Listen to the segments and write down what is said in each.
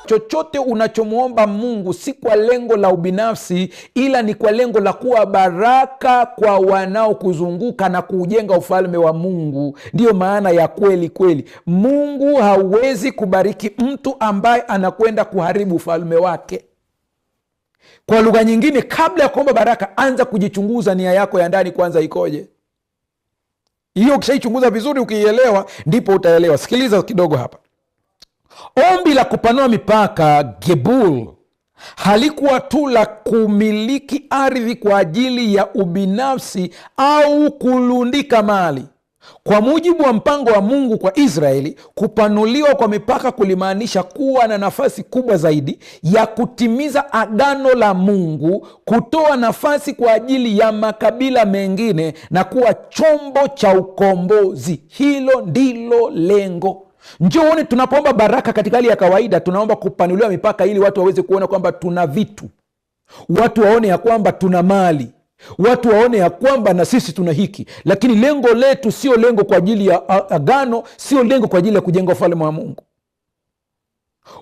Chochote unachomuomba Mungu si kwa lengo la ubinafsi, ila ni kwa lengo la kuwa baraka kwa wanaokuzunguka na kuujenga ufalme wa Mungu. Ndiyo maana ya kweli kweli. Mungu hawezi kubariki mtu ambaye anakwenda kuharibu ufalme wake. Kwa lugha nyingine, kabla ya kuomba baraka, anza kujichunguza nia yako ya ndani kwanza ikoje. Hiyo ukishaichunguza vizuri, ukiielewa, ndipo utaelewa. Sikiliza kidogo hapa. Ombi la kupanua mipaka Gebul halikuwa tu la kumiliki ardhi kwa ajili ya ubinafsi au kulundika mali. Kwa mujibu wa mpango wa Mungu kwa Israeli, kupanuliwa kwa mipaka kulimaanisha kuwa na nafasi kubwa zaidi ya kutimiza agano la Mungu, kutoa nafasi kwa ajili ya makabila mengine na kuwa chombo cha ukombozi. Hilo ndilo lengo. Njooni, tunapoomba baraka katika hali ya kawaida, tunaomba kupanuliwa mipaka ili watu waweze kuona kwamba tuna vitu, watu waone ya kwamba tuna mali, watu waone ya kwamba na sisi tuna hiki. Lakini lengo letu sio lengo kwa ajili ya agano, sio lengo kwa ajili ya kujenga ufalme wa Mungu.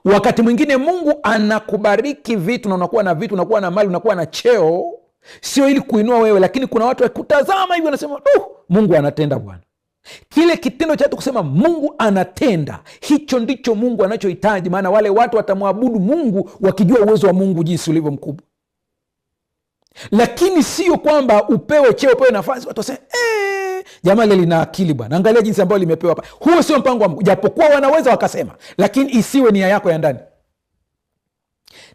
Wakati mwingine Mungu anakubariki vitu na unakuwa na vitu, unakuwa na mali, unakuwa na cheo, sio ili kuinua wewe, lakini kuna watu wakutazama hivi wanasema, Mungu anatenda Bwana. Kile kitendo cha kusema Mungu anatenda, hicho ndicho Mungu anachohitaji. Maana wale watu watamwabudu Mungu wakijua uwezo wa Mungu jinsi ulivyo mkubwa. Lakini sio kwamba upewe cheo, upewe nafasi, watu waseme jamaa lile lina akili bwana, angalia jinsi ambayo limepewa hapa. Huo sio mpango wa Mungu, japokuwa wanaweza wakasema, lakini isiwe nia yako ya ndani.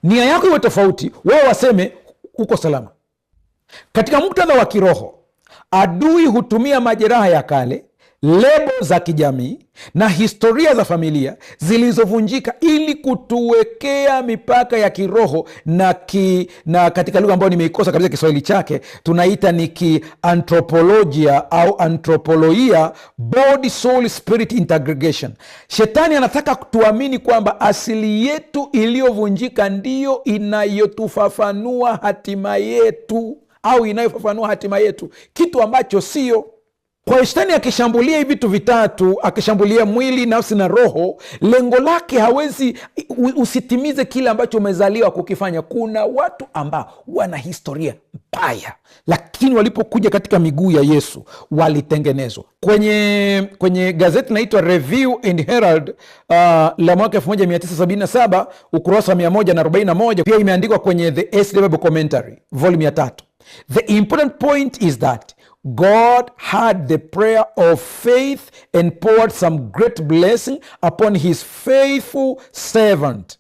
Nia yako iwe tofauti, wao waseme uko salama. Katika muktadha wa kiroho, adui hutumia majeraha ya kale, lebo za kijamii na historia za familia zilizovunjika ili kutuwekea mipaka ya kiroho na katika lugha ambayo nimeikosa kabisa Kiswahili chake, tunaita ni kiantropolojia au antropoloia, body soul spirit integration. Shetani anataka tuamini kwamba asili yetu iliyovunjika ndiyo inayotufafanua hatima yetu au inayofafanua hatima yetu, kitu ambacho sio. Kwa Shetani akishambulia hivi vitu vitatu, akishambulia mwili, nafsi na roho, lengo lake hawezi usitimize kile ambacho umezaliwa kukifanya. Kuna watu ambao wana historia mbaya, lakini walipokuja katika miguu ya Yesu walitengenezwa. Kwenye gazeti naitwa Review and Herald la mwaka 1977 ukurasa 141, pia imeandikwa kwenye The SW Bible Commentary volume ya 3. The important point is that God had the prayer of faith and poured some great blessing upon his faithful servant.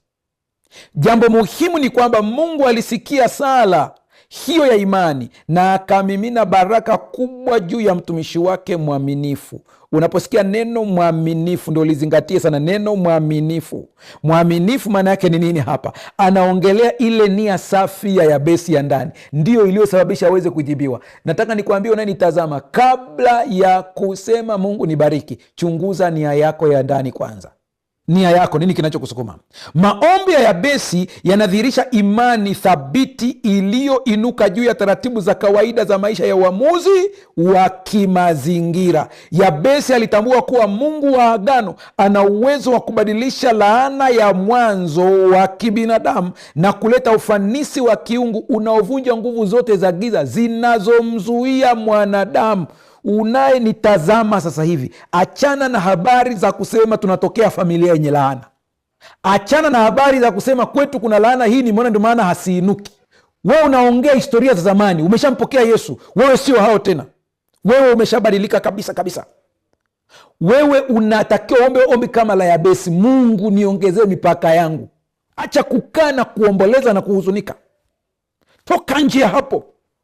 Jambo muhimu ni kwamba Mungu alisikia sala hiyo ya imani na akamimina baraka kubwa juu ya mtumishi wake mwaminifu. Unaposikia neno mwaminifu, ndio lizingatie sana neno mwaminifu. Mwaminifu maana yake ni nini hapa? Anaongelea ile nia safi ya Yabesi ya ndani, ndio iliyosababisha aweze kujibiwa. Nataka nikwambie unanitazama, kabla ya kusema Mungu nibariki, chunguza nia yako ya ndani kwanza. Nia yako, nini kinachokusukuma? Maombi ya Yabesi yanadhihirisha imani thabiti iliyoinuka juu ya taratibu za kawaida za maisha ya uamuzi wa kimazingira. Yabesi alitambua kuwa Mungu wa agano ana uwezo wa kubadilisha laana ya mwanzo wa kibinadamu na kuleta ufanisi wa kiungu unaovunja nguvu zote za giza zinazomzuia mwanadamu. Unayenitazama sasa hivi, achana na habari za kusema tunatokea familia yenye laana. Achana na habari za kusema kwetu kuna laana, hii nimeona ndio maana hasiinuki. Wewe unaongea historia za zamani. Umeshampokea Yesu, wewe sio hao tena. Wewe umeshabadilika kabisa kabisa. Wewe unatakiwa ombi kama la Yabesi, Mungu niongezee mipaka yangu. Acha kukaa na kuomboleza na kuhuzunika, toka nje hapo.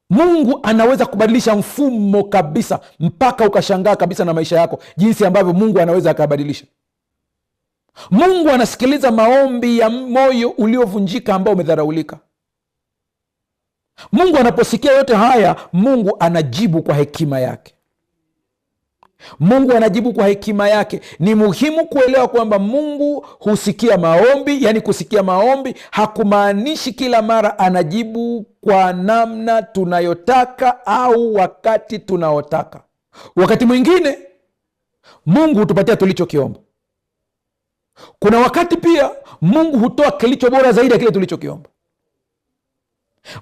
Mungu anaweza kubadilisha mfumo kabisa, mpaka ukashangaa kabisa na maisha yako jinsi ambavyo Mungu anaweza akabadilisha. Mungu anasikiliza maombi ya moyo uliovunjika ambao umedharaulika. Mungu anaposikia yote haya, Mungu anajibu kwa hekima yake. Mungu anajibu kwa hekima yake. Ni muhimu kuelewa kwamba Mungu husikia maombi. Yani kusikia maombi hakumaanishi kila mara anajibu kwa namna tunayotaka au wakati tunaotaka. Wakati mwingine Mungu hutupatia tulichokiomba. Kuna wakati pia Mungu hutoa kilicho bora zaidi ya kile tulichokiomba.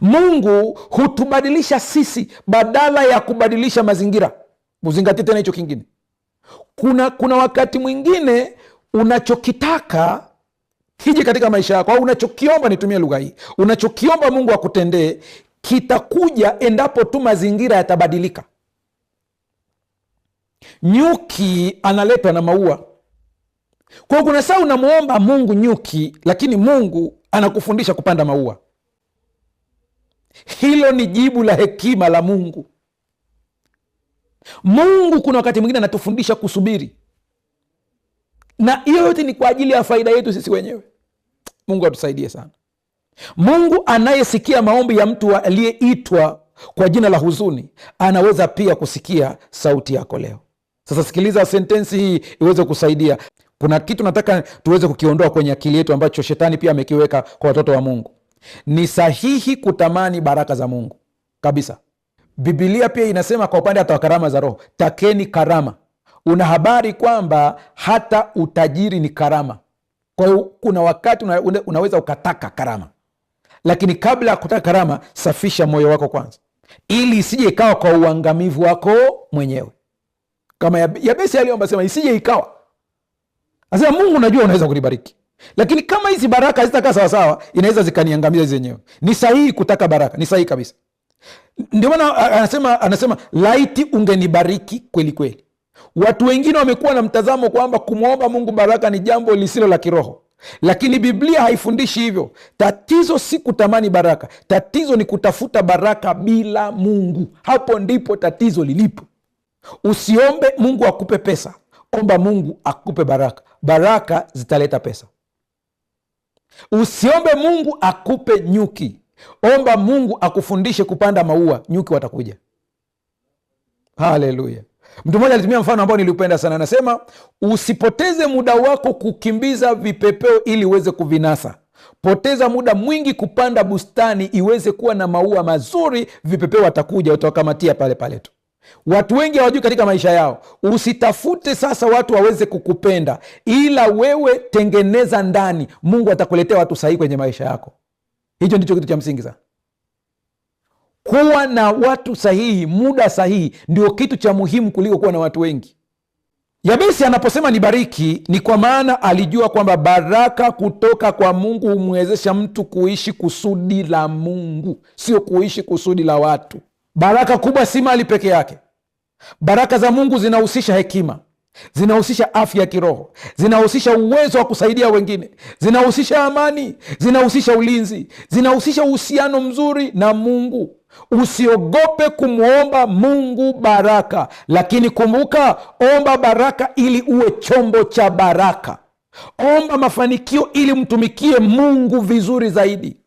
Mungu hutubadilisha sisi badala ya kubadilisha mazingira. Uzingatie tena hicho kingine. Kuna wakati mwingine unachokitaka kije katika maisha yako, au unachokiomba, nitumie lugha hii, unachokiomba Mungu akutendee kitakuja endapo tu mazingira yatabadilika. Nyuki analetwa na maua. Kwa hiyo kuna saa unamuomba Mungu nyuki, lakini Mungu anakufundisha kupanda maua. Hilo ni jibu la hekima la Mungu. Mungu kuna wakati mwingine anatufundisha kusubiri, na hiyo yote ni kwa ajili ya faida yetu sisi wenyewe. Mungu atusaidie sana. Mungu anayesikia maombi ya mtu aliyeitwa kwa jina la huzuni anaweza pia kusikia sauti yako leo. Sasa sikiliza sentensi hii iweze kusaidia. Kuna kitu nataka tuweze kukiondoa kwenye akili yetu ambacho shetani pia amekiweka kwa watoto wa Mungu. Ni sahihi kutamani baraka za Mungu kabisa. Biblia pia inasema kwa upande hata wa karama za Roho, takeni karama. Una habari kwamba hata utajiri ni karama. Kwa hiyo kuna wakati unaweza ukataka karama, lakini kabla ya kutaka karama, safisha moyo wako kwanza, ili isije ikawa kwa uangamivu wako mwenyewe. Kama Yabesi aliomba, sema isije ikawa, asema Mungu najua unaweza kunibariki, lakini kama hizi baraka hazitakaa sawasawa, inaweza zikaniangamiza zenyewe. Ni sahihi kutaka baraka, ni sahihi kabisa. Ndio maana anasema laiti ungenibariki kweli kweli. Watu wengine wamekuwa na mtazamo kwamba kumwomba Mungu baraka ni jambo lisilo la kiroho, lakini Biblia haifundishi hivyo. Tatizo si kutamani baraka, tatizo ni kutafuta baraka bila Mungu. Hapo ndipo tatizo lilipo. Usiombe Mungu akupe pesa, omba Mungu akupe baraka. Baraka zitaleta pesa. Usiombe Mungu akupe nyuki, omba Mungu akufundishe kupanda maua, nyuki watakuja. Haleluya. Mtu mmoja alitumia mfano ambao niliupenda sana. Anasema usipoteze muda wako kukimbiza vipepeo ili uweze kuvinasa. Poteza muda mwingi kupanda bustani iweze kuwa na maua mazuri, vipepeo watakuja, utawakamatia pale pale tu. Watu wengi hawajui katika maisha yao. Usitafute sasa watu waweze kukupenda, ila wewe tengeneza ndani. Mungu atakuletea watu sahihi kwenye maisha yako. Hicho ndicho kitu cha msingi sana. Kuwa na watu sahihi, muda sahihi, ndio kitu cha muhimu kuliko kuwa na watu wengi. Yabesi anaposema nibariki, ni kwa maana alijua kwamba baraka kutoka kwa Mungu humwezesha mtu kuishi kusudi la Mungu, sio kuishi kusudi la watu. Baraka kubwa si mali peke yake. Baraka za Mungu zinahusisha hekima, zinahusisha afya ya kiroho, zinahusisha uwezo wa kusaidia wengine, zinahusisha amani, zinahusisha ulinzi, zinahusisha uhusiano mzuri na Mungu. Usiogope kumwomba Mungu baraka, lakini kumbuka, omba baraka ili uwe chombo cha baraka. Omba mafanikio ili mtumikie Mungu vizuri zaidi.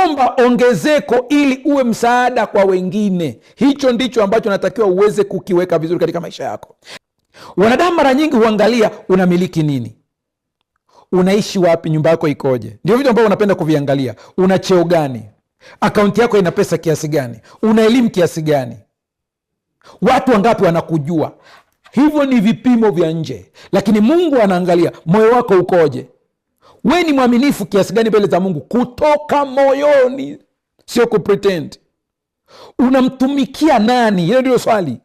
Omba ongezeko ili uwe msaada kwa wengine. Hicho ndicho ambacho natakiwa uweze kukiweka vizuri katika maisha yako. Wanadamu mara nyingi huangalia unamiliki nini, unaishi wapi, nyumba yako ikoje. Ndio vitu ambavyo unapenda kuviangalia. Una cheo gani, akaunti yako ina pesa kiasi gani, una elimu kiasi gani, watu wangapi wanakujua. Hivyo ni vipimo vya nje, lakini Mungu anaangalia moyo wako ukoje. We ni mwaminifu kiasi gani mbele za Mungu kutoka moyoni, sio kupretend. Unamtumikia nani? Hilo ndilo swali.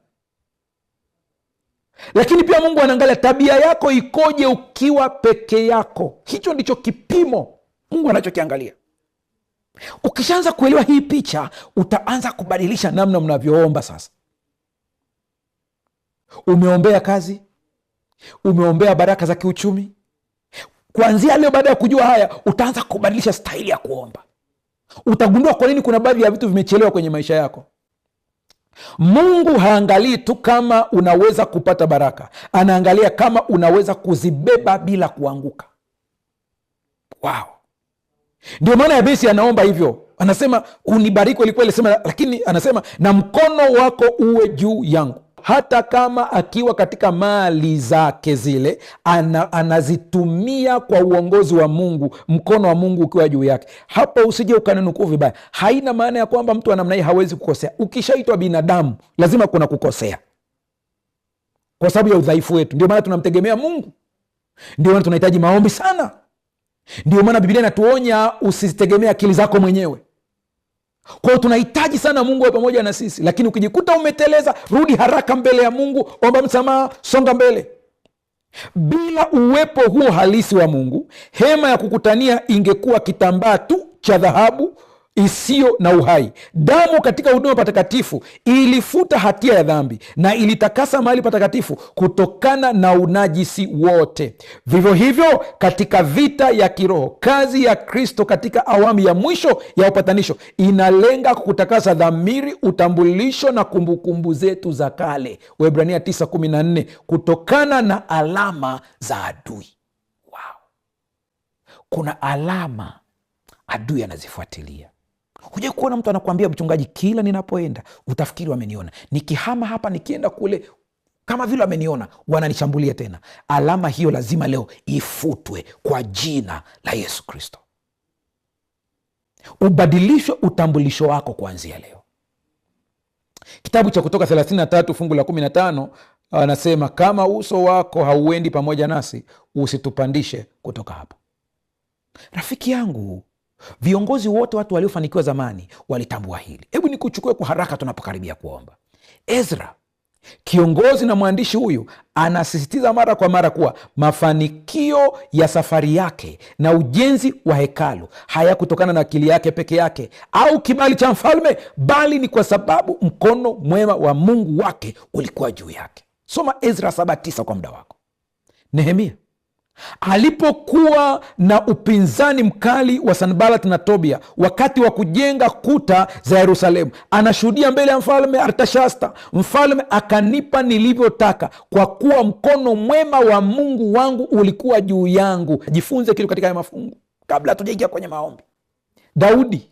Lakini pia Mungu anaangalia tabia yako ikoje ukiwa peke yako. Hicho ndicho kipimo Mungu anachokiangalia. Ukishaanza kuelewa hii picha, utaanza kubadilisha namna mnavyoomba sasa. Umeombea kazi, umeombea baraka za kiuchumi. Kuanzia leo, baada ya kujua haya, utaanza kubadilisha staili ya kuomba. Utagundua kwa nini kuna baadhi ya vitu vimechelewa kwenye maisha yako. Mungu haangalii tu kama unaweza kupata baraka, anaangalia kama unaweza kuzibeba bila kuanguka. Wow. Ndio maana Yabesi anaomba hivyo. Anasema unibariki kweli kweli, lakini anasema na mkono wako uwe juu yangu. Hata kama akiwa katika mali zake zile, anazitumia kwa uongozi wa Mungu, mkono wa Mungu ukiwa juu yake. Hapa usije ukanenukuu vibaya. Haina maana ya kwamba mtu wa namna hii hawezi kukosea. Ukishaitwa binadamu, lazima kuna kukosea, kwa sababu ya udhaifu wetu. Ndio maana tunamtegemea Mungu. Ndio maana tunahitaji maombi sana. Ndio maana Biblia inatuonya usitegemea akili zako mwenyewe. Kwa hiyo tunahitaji sana Mungu awe pamoja na sisi, lakini ukijikuta umeteleza, rudi haraka mbele ya Mungu, omba msamaha, songa mbele. Bila uwepo huo halisi wa Mungu, hema ya kukutania ingekuwa kitambaa tu cha dhahabu isiyo na uhai. Damu katika huduma patakatifu ilifuta hatia ya dhambi na ilitakasa mahali patakatifu kutokana na unajisi wote. Vivyo hivyo katika vita ya kiroho, kazi ya Kristo katika awamu ya mwisho ya upatanisho inalenga kukutakasa dhamiri, utambulisho na kumbukumbu zetu za kale, Waebrania 9:14, kutokana na alama za adui. Wow. Kuna alama adui anazifuatilia. Hujai kuona mtu anakuambia, mchungaji, kila ninapoenda utafikiri wameniona, nikihama hapa nikienda kule kama vile wameniona, wananishambulia tena. Alama hiyo lazima leo ifutwe kwa jina la Yesu Kristo. Ubadilishwe utambulisho wako kuanzia leo. Kitabu cha Kutoka 33 fungu la 15 anasema, kama uso wako hauendi pamoja nasi, usitupandishe kutoka hapa. Rafiki yangu, viongozi wote, watu waliofanikiwa zamani walitambua hili. Hebu nikuchukue kwa haraka tunapokaribia kuomba. Ezra, kiongozi na mwandishi huyu, anasisitiza mara kwa mara kuwa mafanikio ya safari yake na ujenzi wa hekalu hayakutokana na akili yake peke yake au kibali cha mfalme, bali ni kwa sababu mkono mwema wa Mungu wake ulikuwa juu yake. Soma Ezra 7:9 kwa muda wako. Nehemia alipokuwa na upinzani mkali wa Sanbalat na Tobia wakati wa kujenga kuta za Yerusalemu, anashuhudia mbele ya mfalme Artashasta, mfalme akanipa nilivyotaka, kwa kuwa mkono mwema wa Mungu wangu ulikuwa juu yangu. Jifunze kitu katika haya mafungu kabla hatujaingia kwenye maombi. Daudi,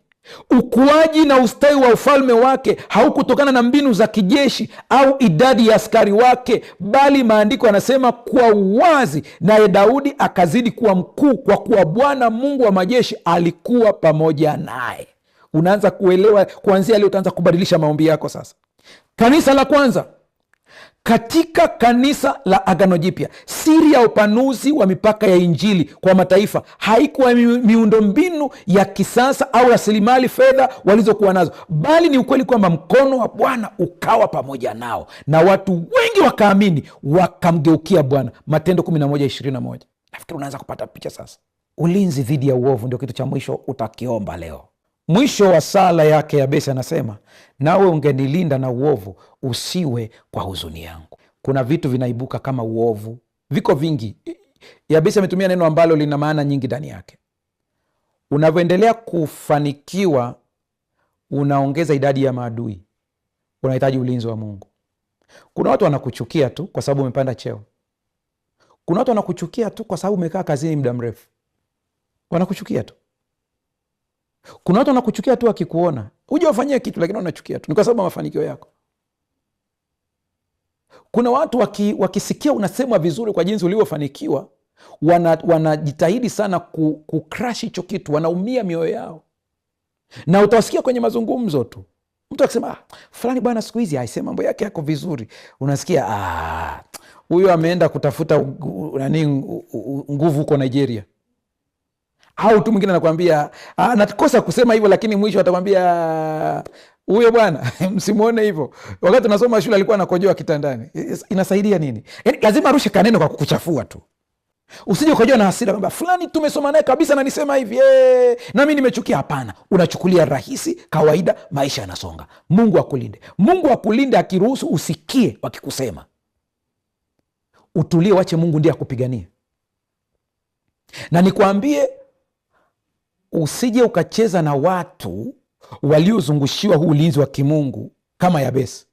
ukuaji na ustawi wa ufalme wake haukutokana na mbinu za kijeshi au idadi ya askari wake, bali maandiko yanasema kwa uwazi, naye Daudi akazidi kuwa mkuu kwa kuwa Bwana Mungu wa majeshi alikuwa pamoja naye. Unaanza kuelewa kuanzia leo, utaanza kubadilisha maombi yako sasa. Kanisa la kwanza katika kanisa la Agano Jipya, siri ya upanuzi wa mipaka ya Injili kwa mataifa haikuwa miundombinu ya kisasa au rasilimali fedha walizokuwa nazo, bali ni ukweli kwamba mkono wa Bwana ukawa pamoja nao na watu wengi wakaamini, wakamgeukia Bwana. Matendo 11:21. Nafikiri unaanza kupata picha sasa. Ulinzi dhidi ya uovu ndio kitu cha mwisho utakiomba leo. Mwisho wa sala yake Yabesi anasema, nawe ungenilinda na uovu, usiwe kwa huzuni yangu. Kuna vitu vinaibuka kama uovu, viko vingi. Yabesi ametumia neno ambalo lina maana nyingi ndani yake. Unavyoendelea kufanikiwa, unaongeza idadi ya maadui. Unahitaji ulinzi wa Mungu. Kuna watu wanakuchukia tu kwa sababu umepanda cheo. Kuna watu wanakuchukia tu kwa sababu umekaa kazini muda mrefu. Wanakuchukia tu. Kuna watu wanakuchukia tu akikuona uje wafanyia kitu, lakini wanachukia tu, ni kwa sababu mafanikio yako. Kuna watu wakisikia unasema vizuri kwa jinsi ulivyofanikiwa, wanajitahidi sana kucrash hicho kitu, wanaumia mioyo yao, na utawasikia kwenye mazungumzo tu. Mtu akisema fulani bwana siku hizi aisee mambo yake yako vizuri, unasikia huyo ameenda kutafuta nguvu huko Nigeria. Au tu mwingine anakuambia nakosa kusema hivyo, lakini mwisho atakwambia huyo bwana msimuone hivyo, wakati unasoma shule alikuwa anakojoa kitandani. Inasaidia nini? Yani lazima arushe kaneno kwa kukuchafua tu, usije ukojoa na hasira kwamba fulani tumesoma naye kabisa na nisema hivi na mimi nimechukia. Hapana, unachukulia rahisi, kawaida, maisha yanasonga. Mungu akulinde. Mungu akulinde akiruhusu usikie wakikusema. Utulie, wache Mungu ndiye akupiganie. Na nikwambie, usije ukacheza na watu waliozungushiwa huu ulinzi wa kimungu kama Yabesi.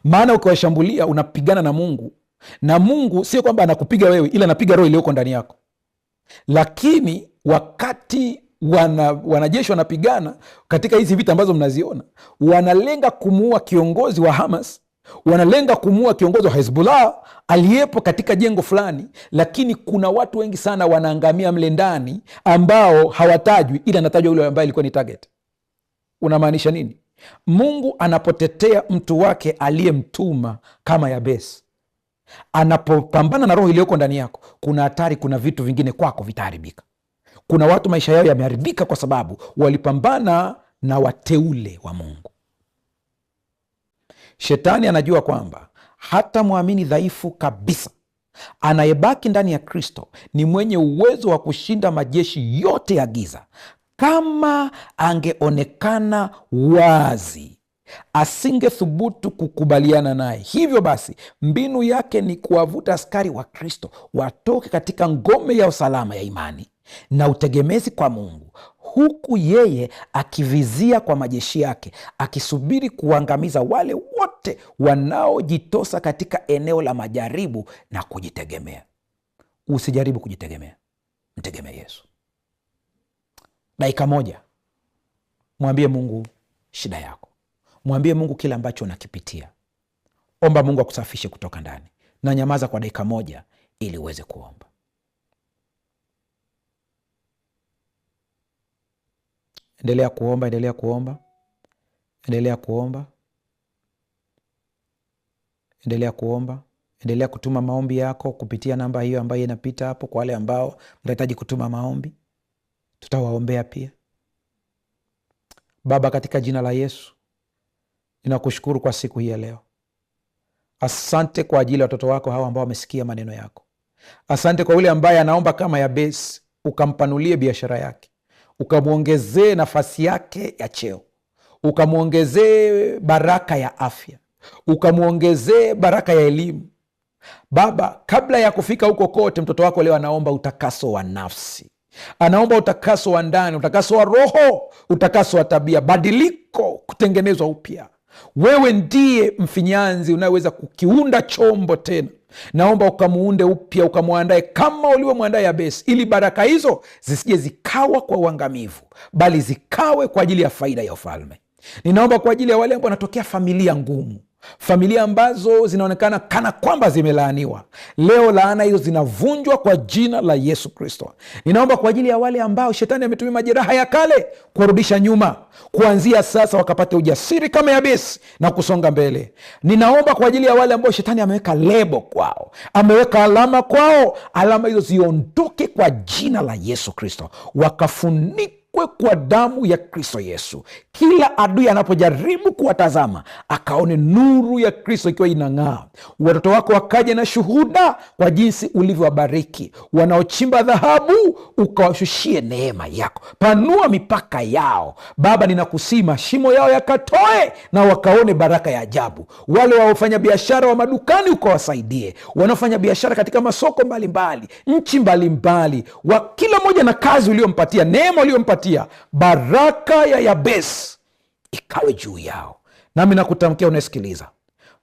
Maana ukiwashambulia unapigana na Mungu, na Mungu sio kwamba anakupiga wewe, ila anapiga roho iliyoko ndani yako. Lakini wakati wanajeshi wanapigana katika hizi vita ambazo mnaziona, wanalenga kumuua kiongozi wa Hamas, wanalenga kumuua kiongozi wa Hezbollah aliyepo katika jengo fulani, lakini kuna watu wengi sana wanaangamia mle ndani ambao hawatajwi, ila anatajwa yule ambaye alikuwa ni target. Unamaanisha nini? Mungu anapotetea mtu wake aliyemtuma kama Yabesi, Anapopambana na roho iliyoko ndani yako, kuna hatari, kuna vitu vingine kwako vitaharibika. Kuna watu maisha yao yameharibika kwa sababu walipambana na wateule wa Mungu. Shetani anajua kwamba hata mwamini dhaifu kabisa anayebaki ndani ya Kristo ni mwenye uwezo wa kushinda majeshi yote ya giza kama angeonekana wazi. Asingethubutu kukubaliana naye. Hivyo basi, mbinu yake ni kuwavuta askari wa Kristo watoke katika ngome ya usalama ya imani na utegemezi kwa Mungu, huku yeye akivizia kwa majeshi yake, akisubiri kuangamiza wale wote wanaojitosa katika eneo la majaribu na kujitegemea. Usijaribu kujitegemea, mtegemee Yesu. Dakika moja, mwambie Mungu shida yako, mwambie Mungu kile ambacho unakipitia. Omba Mungu akusafishe kutoka ndani, na nyamaza kwa dakika moja ili uweze kuomba. Endelea kuomba, endelea kuomba, endelea kuomba, endelea kuomba, endelea kutuma maombi yako kupitia namba hiyo ambayo inapita hapo. Kwa wale ambao mtahitaji kutuma maombi, tutawaombea pia. Baba, katika jina la Yesu, ninakushukuru kwa siku hii ya leo. Asante kwa ajili ya watoto wako hawa ambao wamesikia maneno yako. Asante kwa yule ambaye anaomba kama Yabesi, ukampanulie biashara yake, ukamwongezee nafasi yake ya cheo, ukamwongezee baraka ya afya, ukamwongezee baraka ya elimu. Baba, kabla ya kufika huko kote, mtoto wako leo anaomba utakaso wa nafsi, anaomba utakaso wa ndani, utakaso wa roho, utakaso wa tabia, badiliko, kutengenezwa upya. Wewe ndiye mfinyanzi unayeweza kukiunda chombo tena. Naomba ukamuunde upya, ukamwandae kama ulivyomwandaa Yabesi, ili baraka hizo zisije zikawa kwa uangamivu, bali zikawe kwa ajili ya faida ya ufalme. Ninaomba kwa ajili ya wale ambao wanatokea familia ngumu, familia ambazo zinaonekana kana kwamba zimelaaniwa. Leo laana hizo zinavunjwa kwa jina la Yesu Kristo. Ninaomba kwa ajili ya wale ambao shetani ametumia majeraha ya kale kuwarudisha nyuma, kuanzia sasa wakapate ujasiri kama Yabesi na kusonga mbele. Ninaomba kwa ajili ya wale ambao shetani ameweka lebo kwao, ameweka alama kwao. Alama hizo ziondoke kwa jina la Yesu Kristo, wakafunika kwa damu ya Kristo Yesu. Kila adui anapojaribu kuwatazama, akaone nuru ya Kristo ikiwa inang'aa. Watoto wako wakaja na shuhuda kwa jinsi ulivyowabariki. Wanaochimba dhahabu, ukawashushie neema yako. Panua mipaka yao Baba, ninakusii mashimo yao yakatoe na wakaone baraka ya ajabu. Wale wanaofanya biashara wa madukani, ukawasaidie. Wanaofanya biashara katika masoko mbalimbali, nchi mbalimbali, wa kila moja na kazi uliompatia, neema uliompatia, baraka ya Yabesi ikawe juu yao. Nami nakutamkia unasikiliza,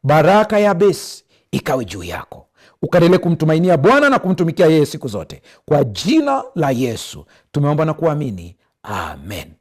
baraka ya Yabesi ikawe juu yako, ukaendelee kumtumainia Bwana na kumtumikia yeye siku zote. Kwa jina la Yesu tumeomba na kuamini, amen.